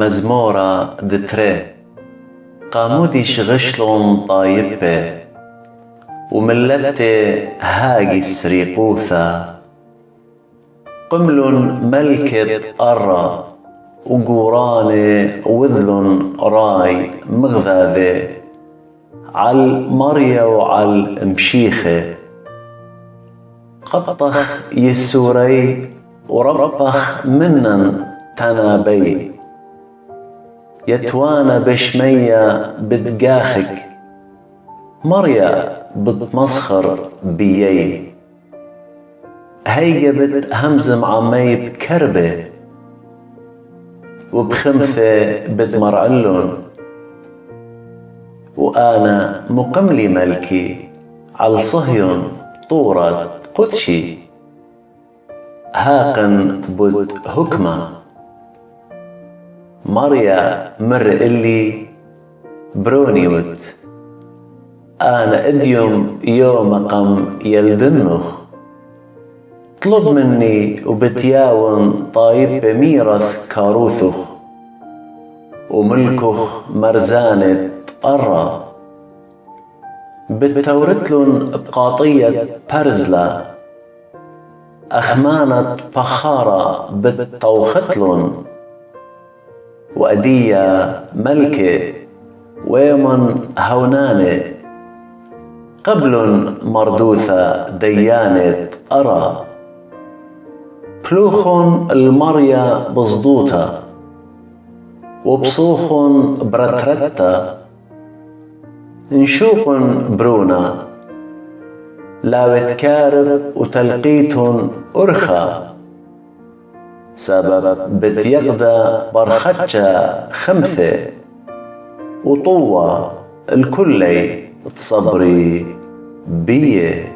مزمورة دتري قامودي شغشلون طايبة وملتي هاجي سريقوثا قمل ملكة أرى وقوراني وذل راي مغذاذي عال مريا وعال مشيخة قطخ يسوري وربخ منن تنابي يتوانا بشمية بتقاخك مريا بتمسخر بيي هيجا بتهمزم عمي بكربة وبخمثة بتمرعلن وأنا مقملي ملكي عالصهيون طورة قدشي هاقن بد هكمة مريا مر إلي برونيوت أنا إديوم يوم قم يلدنخ طلب مني وبتياون طايب بميرث كاروثخ وملكخ مرزانة قرى بتورتلن بقاطية برزلا أخمانة بخارة بتطوختلن وأدية ملكة ويمن هونانة قبل مردوثة ديانة أرى بلوخن المريا بصدوتا وبصوخن برترتا نشوقن برونا لا بتكارب وتلقيتن أرخا سبب بتيقدى برختشا خمثة وطوة الكلي تصبري بيه